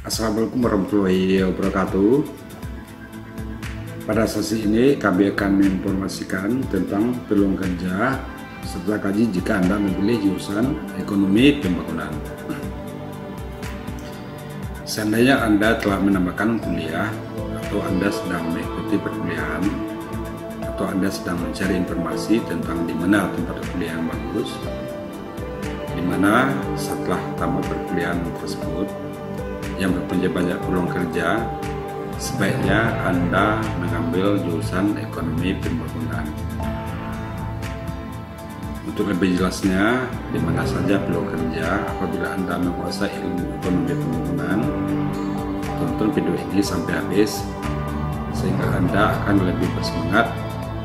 Assalamualaikum warahmatullahi wabarakatuh. Pada sesi ini kami akan menginformasikan tentang peluang kerja serta gaji jika Anda memilih jurusan ekonomi pembangunan. Seandainya Anda telah menambahkan kuliah atau Anda sedang mengikuti perkuliahan atau Anda sedang mencari informasi tentang di mana tempat kuliah yang bagus, di mana setelah tamat perkuliahan tersebut yang mempunyai banyak peluang kerja, sebaiknya Anda mengambil jurusan ekonomi pembangunan. Untuk lebih jelasnya, di mana saja peluang kerja apabila Anda menguasai ilmu ekonomi pembangunan, tonton video ini sampai habis, sehingga Anda akan lebih bersemangat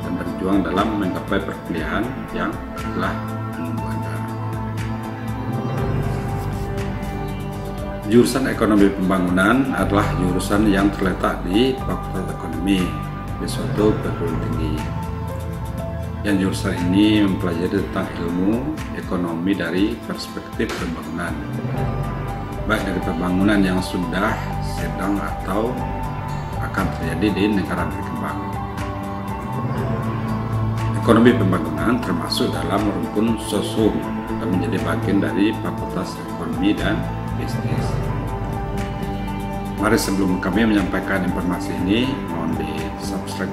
dan berjuang dalam menggapai perkuliahan yang telah menunggu Anda. Jurusan ekonomi pembangunan adalah jurusan yang terletak di Fakultas Ekonomi di suatu perguruan tinggi. Yang jurusan ini mempelajari tentang ilmu ekonomi dari perspektif pembangunan, baik dari pembangunan yang sudah, sedang, atau akan terjadi di negara berkembang. Ekonomi pembangunan termasuk dalam rumpun sosum dan menjadi bagian dari Fakultas Ekonomi dan Bisnis. Mari sebelum kami menyampaikan informasi ini, mohon di subscribe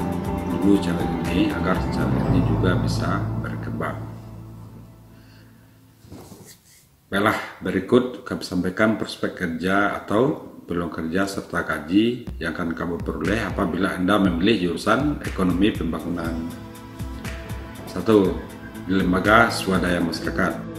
dulu channel ini agar channel ini juga bisa berkembang. Baiklah, berikut kami sampaikan prospek kerja atau peluang kerja serta gaji yang akan kamu peroleh apabila Anda memilih jurusan ekonomi pembangunan. 1. Di lembaga swadaya masyarakat.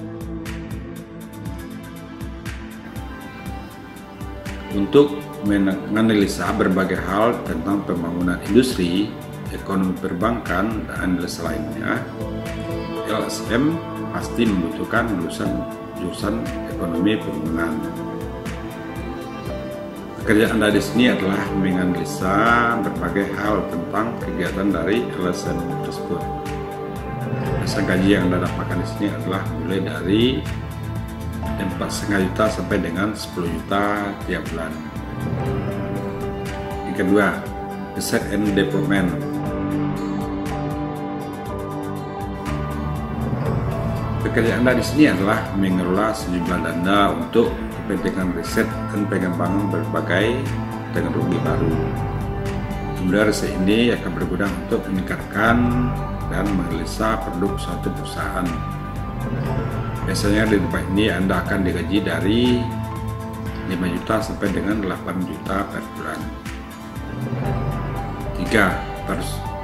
Untuk menganalisa berbagai hal tentang pembangunan industri, ekonomi perbankan, dan analisa lainnya, LSM pasti membutuhkan lulusan jurusan ekonomi pembangunan. Pekerjaan Anda di sini adalah menganalisa berbagai hal tentang kegiatan dari LSM tersebut. Biasa gaji yang Anda dapatkan di sini adalah mulai dari 4,5 juta sampai dengan 10 juta tiap bulan. Yang kedua, Research and Development. Pekerjaan Anda di sini adalah mengelola sejumlah dana untuk kepentingan riset dan pengembangan berbagai teknologi baru. Kemudian riset ini akan berguna untuk meningkatkan dan menganalisa produk suatu perusahaan. Biasanya di tempat ini Anda akan digaji dari 5 juta sampai dengan 8 juta per bulan. 3.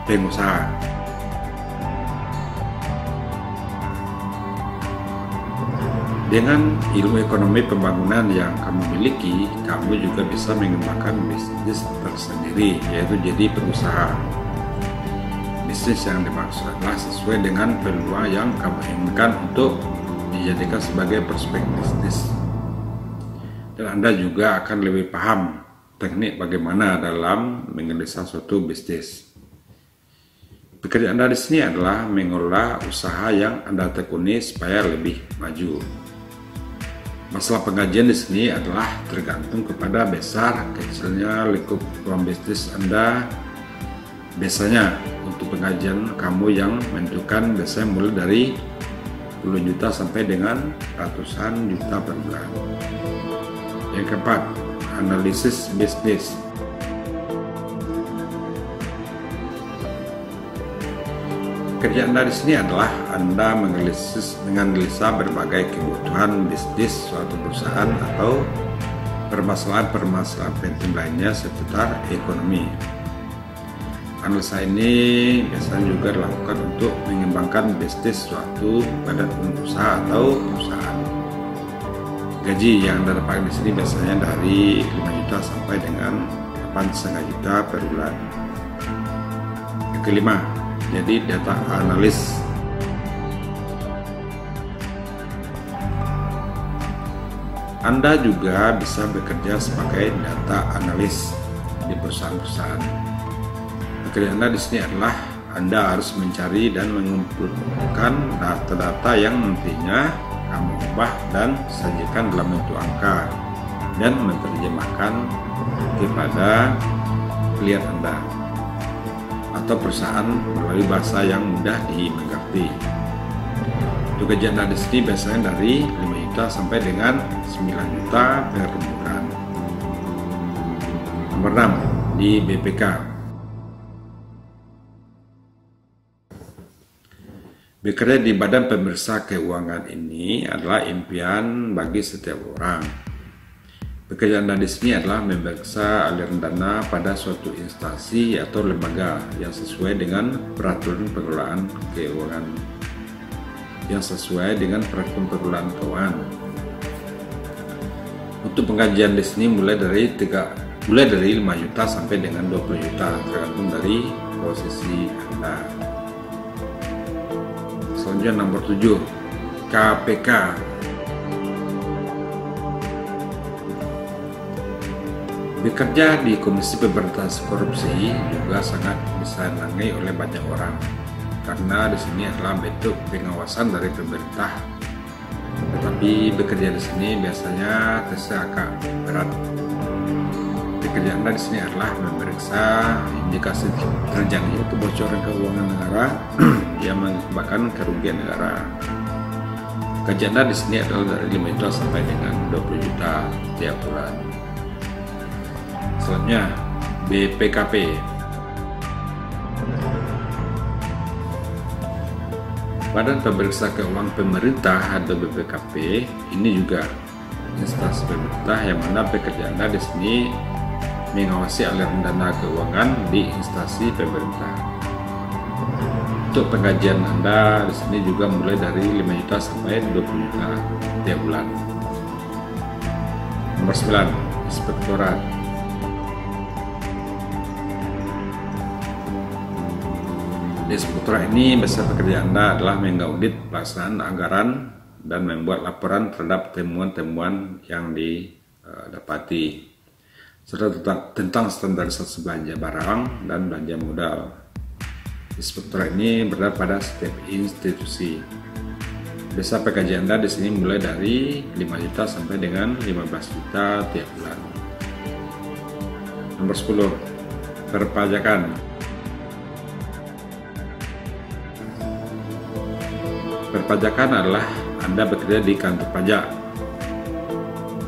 Pengusaha. Dengan ilmu ekonomi pembangunan yang kamu miliki, kamu juga bisa mengembangkan bisnis tersendiri, yaitu jadi pengusaha. Bisnis yang dimaksud adalah sesuai dengan peluang yang kamu inginkan untuk dijadikan sebagai prospek bisnis, dan Anda juga akan lebih paham teknik bagaimana dalam menganalisa suatu bisnis. Pekerjaan Anda di sini adalah mengelola usaha yang Anda tekuni supaya lebih maju. Masalah pengajian di sini adalah tergantung kepada besar kecilnya lingkup ruang bisnis Anda. Biasanya untuk pengajian kamu yang menentukan biasanya mulai dari 10 juta sampai dengan ratusan juta per bulan. Yang keempat, analisis bisnis. Kerjaan Anda di sini adalah Anda menganalisa berbagai kebutuhan bisnis suatu perusahaan atau permasalahan-permasalahan penting lainnya seputar ekonomi. Analisa ini biasanya juga dilakukan untuk mengembangkan bisnis suatu badan usaha atau perusahaan. Gaji yang Anda dapatkan di sini biasanya dari 5 juta sampai dengan 8,5 juta per bulan. Yang kelima, jadi data analis. Anda juga bisa bekerja sebagai data analis di perusahaan-perusahaan. Pekerjaan Anda di sini adalah Anda harus mencari dan mengumpulkan data-data yang nantinya kamu ubah dan sajikan dalam bentuk angka. dan menerjemahkan kepada klien Anda atau perusahaan melalui bahasa yang mudah dimengerti. Untuk gaji Anda di sini biasanya dari 5 juta sampai dengan 9 juta per bulan. Nomor 6, di BPK. Bekerja di Badan Pemeriksa Keuangan ini adalah impian bagi setiap orang. Pekerjaan Anda di sini adalah memeriksa aliran dana pada suatu instansi atau lembaga yang sesuai dengan peraturan pengelolaan keuangan. Untuk penggajian di sini mulai dari 5 juta sampai dengan 20 juta tergantung dari posisi Anda. Selanjutnya nomor 7, KPK. Bekerja di Komisi Pemberantasan Korupsi juga sangat disenangi oleh banyak orang karena di sini adalah bentuk pengawasan dari pemerintah. Tetapi bekerja di sini biasanya tesnya agak berat. Pekerjaan Anda di sini adalah memeriksa indikasi terjadi kebocoran keuangan negara yang mengakibatkan kerugian negara. Gaji Anda di sini adalah dari 5 juta sampai dengan 20 juta tiap bulan. Selanjutnya BPKP. Badan Pemeriksa Keuangan Pemerintah atau BPKP ini juga instansi pemerintah yang mana pekerjaan Anda di sini mengawasi aliran dana keuangan di instansi pemerintah. Untuk penggajian Anda di sini juga mulai dari 5 juta sampai 20 juta tiap bulan. Nomor 9, Inspektorat. Di Inspektorat ini biasa pekerjaan Anda adalah mengaudit pelaksanaan anggaran dan membuat laporan terhadap temuan-temuan yang didapati serta tentang standarisasi belanja barang dan belanja modal. Inspektorat ini berada pada setiap institusi. Biasa PKJ Anda di sini mulai dari 5 juta sampai dengan 15 juta tiap bulan. Nomor 10, perpajakan. Perpajakan adalah Anda bekerja di kantor pajak.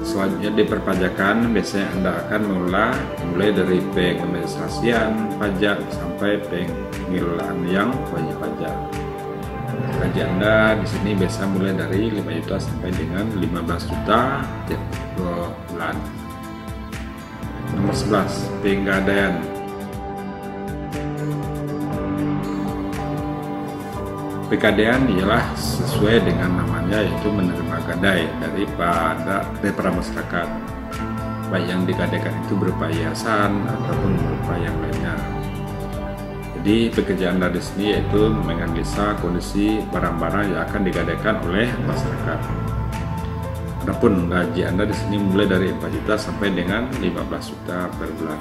Selanjutnya di perpajakan biasanya Anda akan mengelola mulai dari pengadministrasian pajak sampai pengelolaan yang wajib pajak. Gaji Anda di sini biasa mulai dari 5 juta sampai dengan 15 juta tiap bulan. Nomor 11, penggadaian. Pegadaian ialah sesuai dengan namanya, yaitu menerima gadai daripada masyarakat, baik yang digadaikan itu berupa yayasan ataupun berupa yang lainnya. Jadi pekerjaan Anda di sini yaitu menganalisa kondisi barang-barang yang akan digadaikan oleh masyarakat. Adapun gaji Anda di sini mulai dari 4 juta sampai dengan 15 juta per bulan.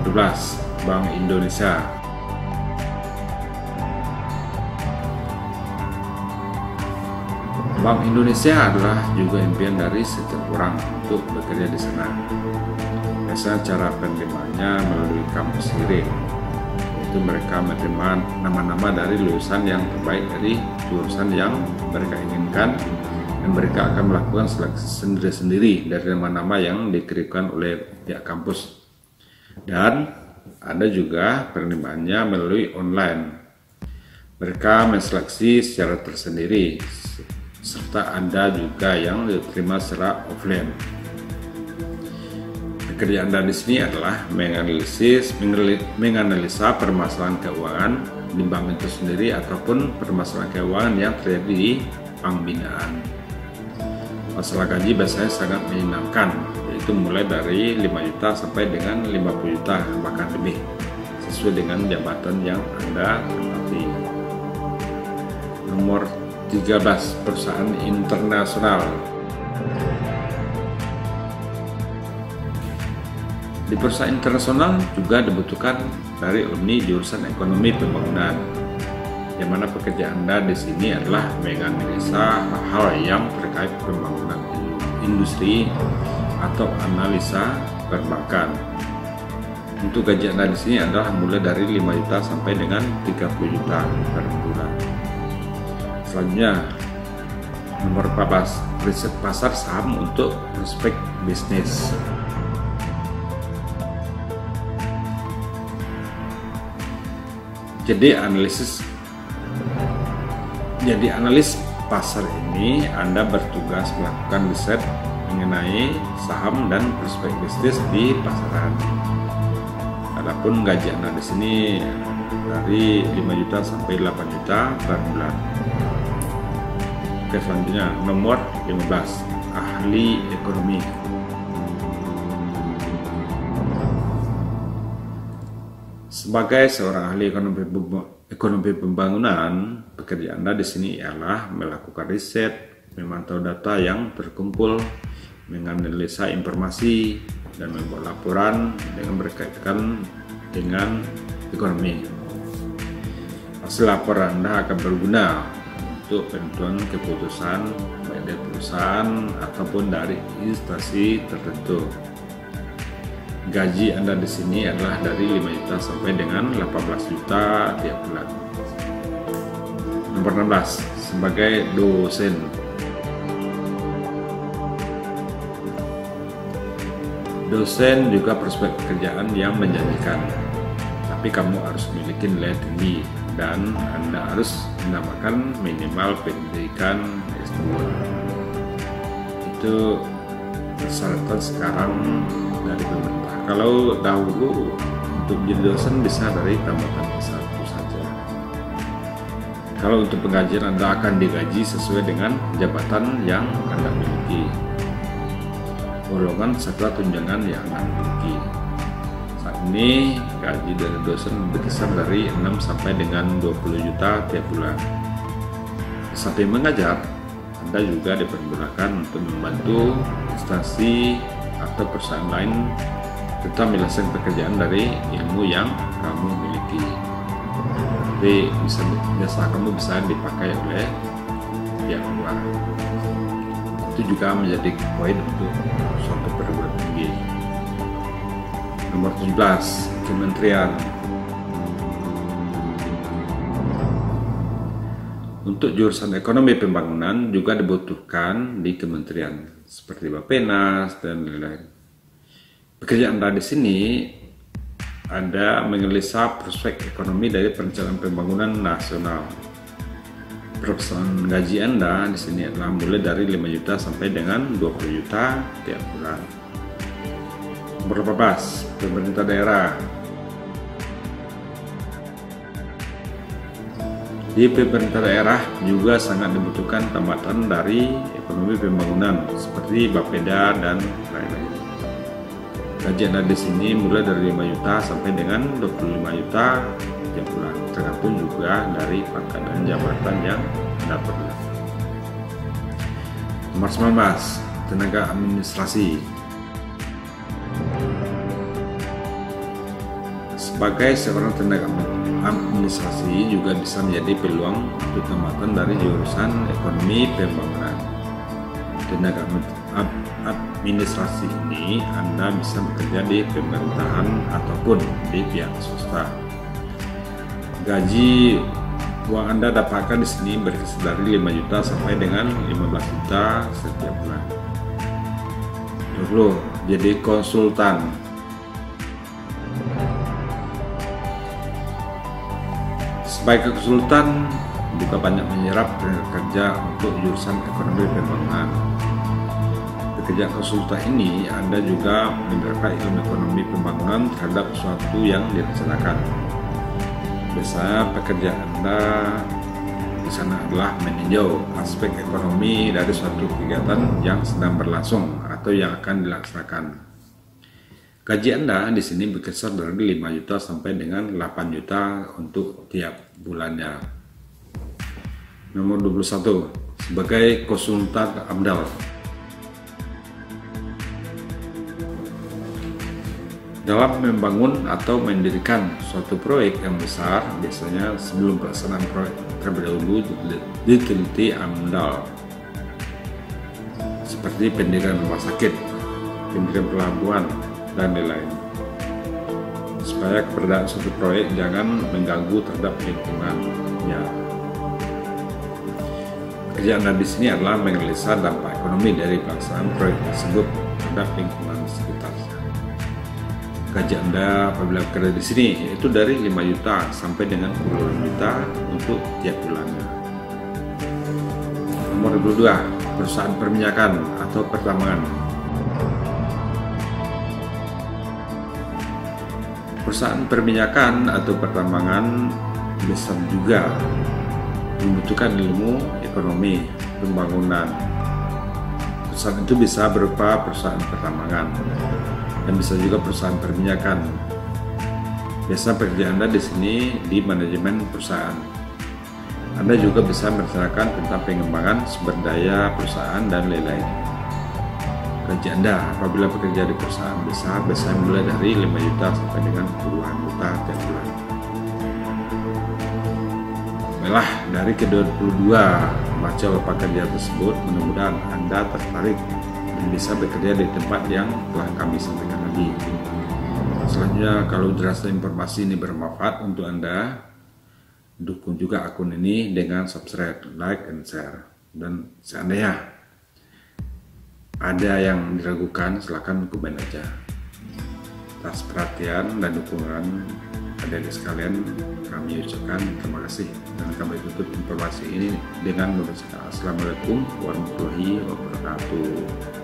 12, Bank Indonesia. Bank Indonesia adalah juga impian dari setiap orang untuk bekerja di sana. Biasanya cara penerimaannya melalui kampus sendiri, yaitu mereka menerima nama-nama dari lulusan yang terbaik dari jurusan yang mereka inginkan, dan mereka akan melakukan seleksi sendiri-sendiri dari nama-nama yang dikirimkan oleh pihak kampus. Dan ada juga penerimaannya melalui online. Mereka menseleksi secara tersendiri, serta ada juga yang diterima secara offline. Pekerjaan Anda di sini adalah menganalisa permasalahan keuangan di bank itu sendiri ataupun permasalahan keuangan yang terjadi di bank binaan. Masalah gaji biasanya sangat menyenangkan, yaitu mulai dari 5 juta sampai dengan 50 juta bahkan lebih, sesuai dengan jabatan yang Anda tempati. Nomor 13, perusahaan internasional. Di perusahaan internasional juga dibutuhkan dari alumni jurusan ekonomi pembangunan, yang mana pekerjaan Anda di sini adalah menganalisa hal-hal yang terkait pembangunan industri atau analisa perbankan. Untuk gaji Anda di sini adalah mulai dari 5 juta sampai dengan 30 juta per bulan. Selanjutnya, nomor 14, riset pasar saham untuk prospek bisnis. Jadi analis pasar ini Anda bertugas melakukan riset mengenai saham dan prospek bisnis di pasaran. Adapun gaji Anda di sini dari 5 juta sampai 8 juta per bulan. Oke, selanjutnya nomor 15, ahli ekonomi. Sebagai seorang ahli ekonomi pembangunan, pekerjaan Anda di sini ialah melakukan riset, memantau data yang terkumpul, menganalisa informasi, dan membuat laporan dengan berkaitan dengan ekonomi. Hasil laporan Anda akan berguna untuk penentuan keputusan baik dari perusahaan ataupun dari instansi tertentu. Gaji Anda di sini adalah dari 5 juta sampai dengan 18 juta tiap bulan. Nomor 16, sebagai dosen. Dosen juga prospek pekerjaan yang menjanjikan, tapi kamu harus memiliki nilai tinggi dan Anda harus mendapatkan minimal pendidikan S2. Itu persyaratan sekarang dari pemerintah. Kalau dahulu untuk menjadi dosen bisa dari tamatan S1 saja. Kalau untuk penggajian Anda akan digaji sesuai dengan jabatan yang Anda miliki, golongan serta tunjangan yang Anda miliki. Saat ini gaji dari dosen berkisar dari 6 sampai dengan 20 juta tiap bulan. Sampai mengajar, Anda juga diperbolehkan untuk membantu instansi atau perusahaan lain tentang menyelesaikan pekerjaan dari ilmu yang kamu miliki. Tapi biasa kamu bisa dipakai oleh pihak luar. Itu juga menjadi poin untuk suatu perguruan tinggi. Nomor 17, kementerian. Untuk jurusan ekonomi pembangunan juga dibutuhkan di kementerian seperti Bappenas dan lain-lain. Pekerjaan Anda di sini ada menganalisa prospek ekonomi dari perencanaan pembangunan nasional. Persamaan gaji Anda di sini adalah mulai dari 5 juta sampai dengan 20 juta tiap bulan. Nomor 14, pemerintah daerah. Di pemerintah daerah juga sangat dibutuhkan tamatan dari ekonomi pembangunan seperti Bapeda dan lain-lain. Gaji Anda di sini mulai dari 5 juta sampai dengan 25 juta tiap bulan, tergantung juga dari pangkat dan jabatan yang Anda peroleh. Nomor 19, tenaga administrasi. Sebagai seorang tenaga administrasi juga bisa menjadi peluang untuk tamatan dari jurusan ekonomi pembangunan. Tenaga administrasi ini Anda bisa bekerja di pemerintahan ataupun di pihak swasta. Gaji uang Anda dapatkan di sini berkisar dari 5 juta sampai dengan 15 juta setiap bulan. 20, jadi konsultan. Sebagai konsultan juga banyak menyerap kerja untuk jurusan ekonomi pembangunan. Pekerjaan konsultan ini Anda juga menerapkan ilmu ekonomi pembangunan terhadap sesuatu yang direncanakan. Biasanya pekerjaan Anda di sana adalah meninjau aspek ekonomi dari suatu kegiatan yang sedang berlangsung atau yang akan dilaksanakan. Gaji Anda di sini berkisar dari 5 juta sampai dengan 8 juta untuk tiap bulannya. Nomor 21, sebagai konsultan AMDAL. Dalam membangun atau mendirikan suatu proyek yang besar, biasanya sebelum pelaksanaan proyek terlebih dahulu diteliti AMDAL. seperti pendirian rumah sakit, pendirian pelabuhan, dan lain-lain. Supaya keberadaan suatu proyek jangan mengganggu terhadap lingkungan. Ya. Pekerjaan Anda di sini adalah menganalisa dampak ekonomi dari pelaksanaan proyek tersebut terhadap lingkungan sekitar. Gaji Anda apabila bekerja di sini yaitu dari 5 juta sampai dengan puluhan juta untuk tiap bulannya. Nomor 22, perusahaan perminyakan atau pertambangan. Perusahaan perminyakan atau pertambangan bisa juga membutuhkan ilmu ekonomi pembangunan. Perusahaan itu bisa berupa perusahaan pertambangan dan bisa juga perusahaan perminyakan. Biasa pekerjaan Anda di sini di manajemen perusahaan. Anda juga bisa merencanakan tentang pengembangan sumber daya perusahaan dan lain-lain. Gaji Anda apabila bekerja di perusahaan besar biasanya mulai dari 5 juta sampai dengan puluhan juta tiap bulan. Baiklah, dari ke-22 baca Bapak kerja tersebut, mudah-mudahan Anda tertarik dan bisa bekerja di tempat yang telah kami sampaikan tadi. Selanjutnya, kalau dirasa informasi ini bermanfaat untuk Anda, dukung juga akun ini dengan subscribe, like, and share. Dan seandainya ada yang diragukan, silakan komen aja. Atas perhatian dan dukungan adik-adik sekalian, kami ucapkan terima kasih dan kami tutup informasi ini dengan mengucapkan Assalamualaikum warahmatullahi wabarakatuh.